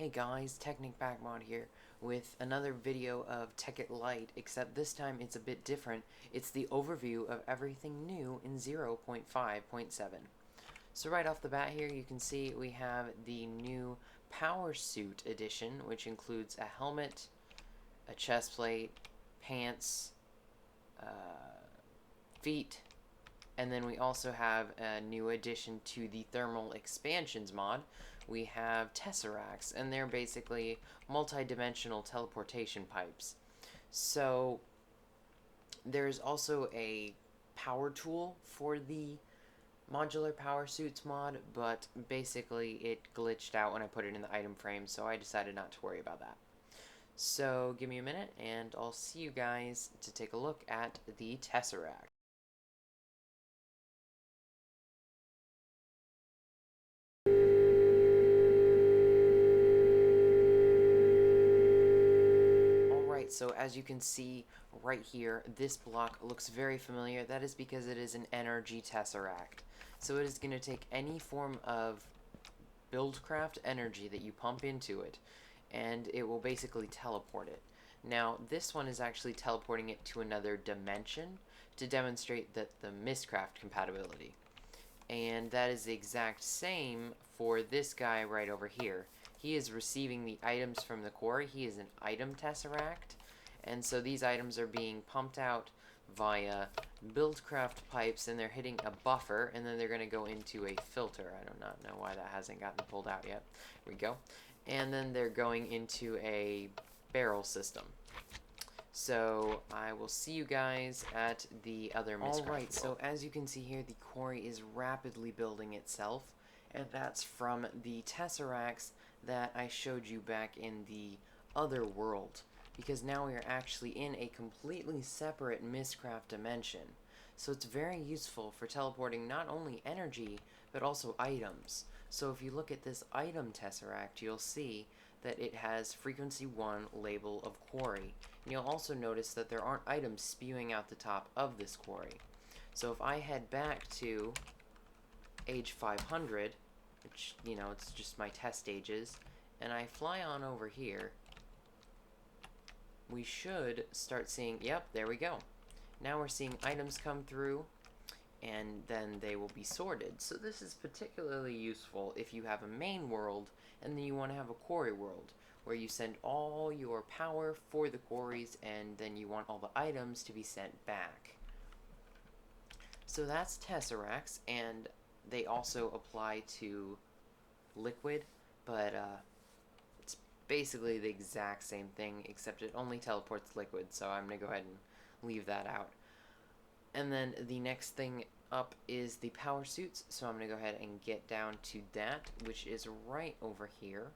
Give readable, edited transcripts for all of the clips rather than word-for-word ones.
Hey guys, TechnicPackMod here with another video of Tekkit Lite, except this time it's a bit different. It's the overview of everything new in 0.5.7. So right off the bat here you can see we have the new Powersuit edition, which includes a helmet, a chest plate, pants, feet, and then we also have a new addition to the thermal expansions mod. We have Tesseracts, and they're basically multi-dimensional teleportation pipes. So there's also a power tool for the modular power suits mod, but basically it glitched out when I put it in the item frame, so I decided not to worry about that. So give me a minute, and I'll see you guys to take a look at the Tesseract. So as you can see right here, this block looks very familiar. That is because it is an energy tesseract. So it is going to take any form of buildcraft energy that you pump into it, and it will basically teleport it. Now, this one is actually teleporting it to another dimension to demonstrate that the Mistcraft compatibility. And that is the exact same for this guy right over here. He is receiving the items from the quarry. He is an item tesseract, and so these items are being pumped out via buildcraft pipes, and they're hitting a buffer, and then they're going to go into a filter. I do not know why that hasn't gotten pulled out yet. Here we go. And then they're going into a barrel system. So I will see you guys at the other Mistcraft. Alright, so as you can see here, the quarry is rapidly building itself, and that's from the Tesseracts that I showed you back in the other world, because now we are actually in a completely separate Mistcraft dimension. So it's very useful for teleporting not only energy, but also items. So if you look at this item Tesseract, you'll see that it has frequency 1 label of quarry. And you'll also notice that there aren't items spewing out the top of this quarry. So if I head back to age 500, which, you know, it's just my test ages, and I fly on over here, we should start seeing, yep, there we go. Now we're seeing items come through, and then they will be sorted. So this is particularly useful if you have a main world and then you want to have a quarry world where you send all your power for the quarries and then you want all the items to be sent back. So that's Tesseracts, and they also apply to liquid, but it's basically the exact same thing, except it only teleports liquid, so I'm going to go ahead and leave that out. And then the next thing up is the power suits, so I'm going to go ahead and get down to that, which is right over here.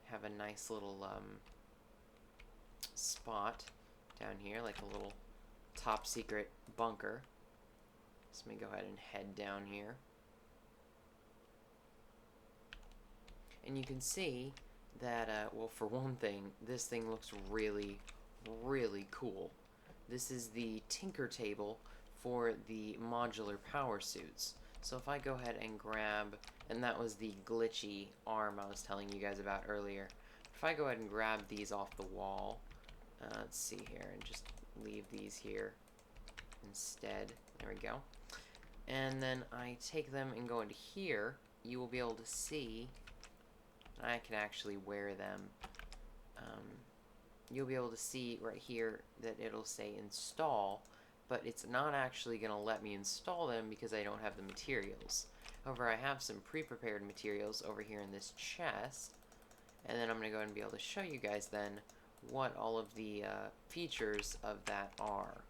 Have a nice little spot down here, like a little top secret bunker. So let me go ahead and head down here. And you can see that, well, for one thing, this thing looks really, really cool. This is the tinker table for the modular power suits. So if I go ahead and grab, and that was the glitchy arm I was telling you guys about earlier. If I go ahead and grab these off the wall, let's see here, and just leave these here instead. There we go. And then I take them and go into here, you will be able to see, I can actually wear them. You'll be able to see right here that it'll say install, but it's not actually going to let me install them because I don't have the materials. However, I have some pre-prepared materials over here in this chest, and then I'm going to go ahead and be able to show you guys then what all of the features of that are.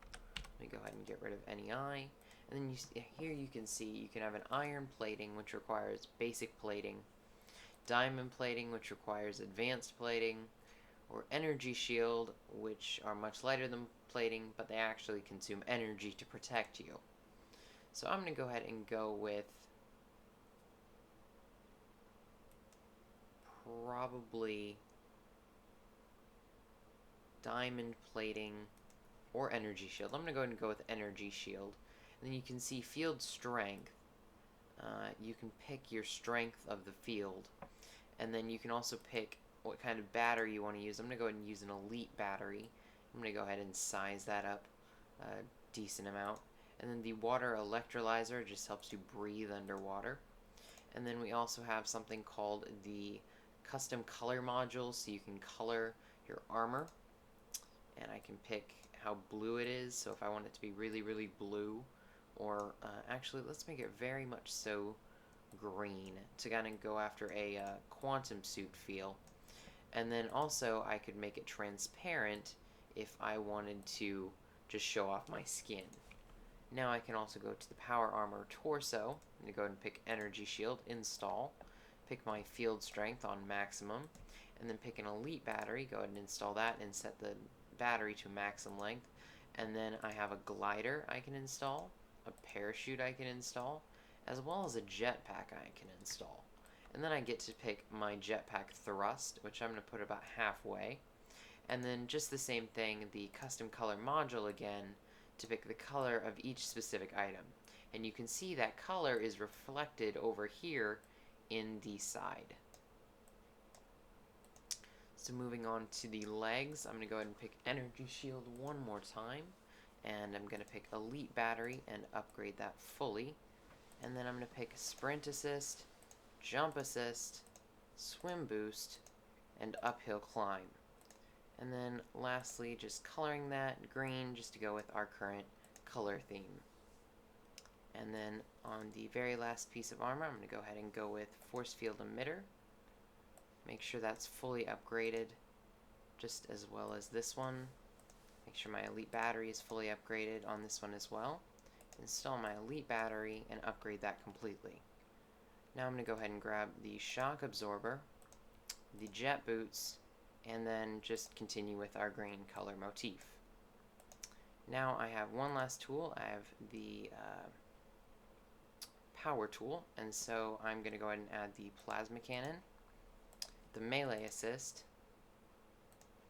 Let me go ahead and get rid of any eye, and then here you can see you can have an iron plating, which requires basic plating, diamond plating, which requires advanced plating, or energy shield, which are much lighter than plating, but they actually consume energy to protect you. So I'm going to go ahead and go with probably diamond plating or energy shield. I'm going to go ahead and go with energy shield. And then you can see field strength. You can pick your strength of the field. And then you can also pick what kind of battery you want to use. I'm going to go ahead and use an Elite battery. I'm going to go ahead and size that up a decent amount. And then the water electrolyzer just helps you breathe underwater. And then we also have something called the custom color module, so you can color your armor. And I can pick how blue it is, so if I want it to be really, really blue, or actually let's make it very much so green to kind of go after a quantum suit feel. And then also I could make it transparent if I wanted to just show off my skin. Now I can also go to the power armor torso. I'm going to go ahead and pick energy shield, install, pick my field strength on maximum, and then pick an elite battery, go ahead and install that and set the battery to maximum length. And then I have a glider I can install, a parachute I can install, as well as a jetpack I can install. And then I get to pick my jetpack thrust, which I'm going to put about halfway. And then just the same thing, the custom color module again, to pick the color of each specific item. And you can see that color is reflected over here in the side. So moving on to the legs, I'm going to go ahead and pick energy shield one more time. And I'm going to pick elite battery and upgrade that fully. And then I'm going to pick sprint assist, jump assist, swim boost, and uphill climb. And then lastly, just coloring that green just to go with our current color theme. And then on the very last piece of armor, I'm going to go ahead and go with force field emitter. Make sure that's fully upgraded, just as well as this one. Make sure my elite battery is fully upgraded on this one as well. Install my elite battery and upgrade that completely. Now I'm going to go ahead and grab the shock absorber, the jet boots, and then just continue with our green color motif. Now I have one last tool. I have the power tool, and so I'm going to go ahead and add the plasma cannon, the melee assist,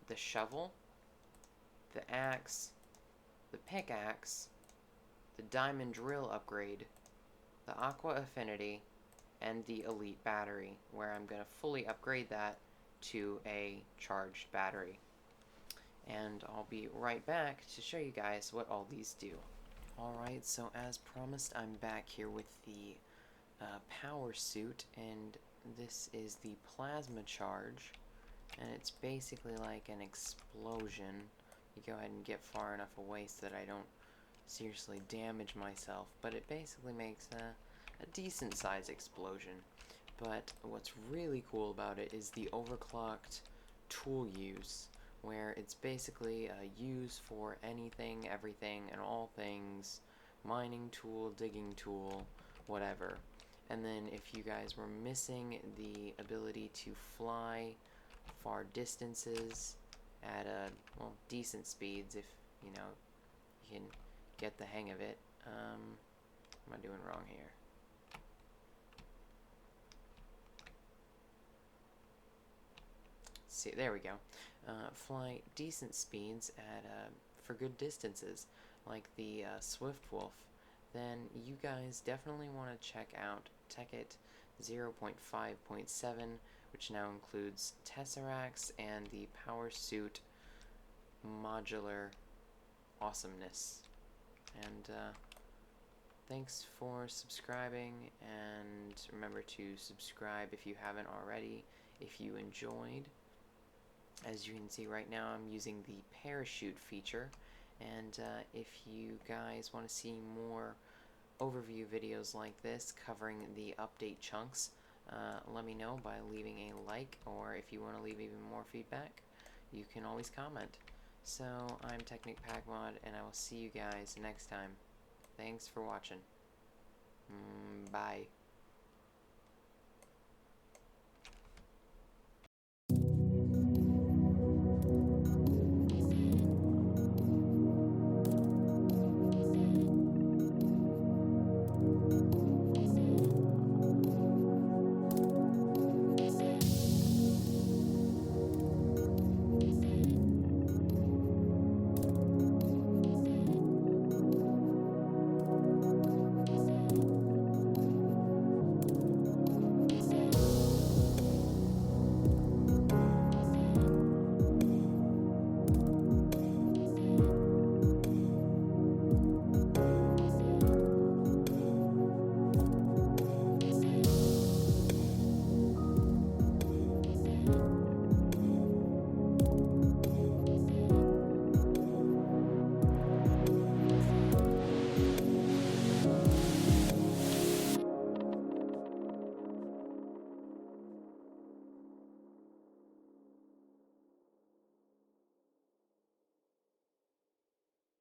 the shovel, the axe, the pickaxe, the diamond drill upgrade, the aqua affinity, and the elite battery, where I'm going to fully upgrade that to a charged battery. And I'll be right back to show you guys what all these do. Alright, so as promised, I'm back here with the power suit, and this is the plasma charge, and it's basically like an explosion. You go ahead and get far enough away so that I don't seriously damage myself, but it basically makes a decent size explosion. But what's really cool about it is the overclocked tool use, where it's basically used for anything, everything, and all things, mining tool, digging tool, whatever. And then if you guys were missing the ability to fly far distances at well, decent speeds, if you know you can get the hang of it. What am I doing wrong here? See, there we go. Fly decent speeds at for good distances, like the Swift Wolf. Then you guys definitely want to check out Tekkit 0.5.7, which now includes Tesseracts and the Powersuit modular awesomeness. And thanks for subscribing, and remember to subscribe if you haven't already, if you enjoyed. As you can see right now, I'm using the parachute feature, and if you guys want to see more overview videos like this covering the update chunks, let me know by leaving a like, or if you want to leave even more feedback, you can always comment. So, I'm TechnicPackMod, and I will see you guys next time. Thanks for watching. Bye.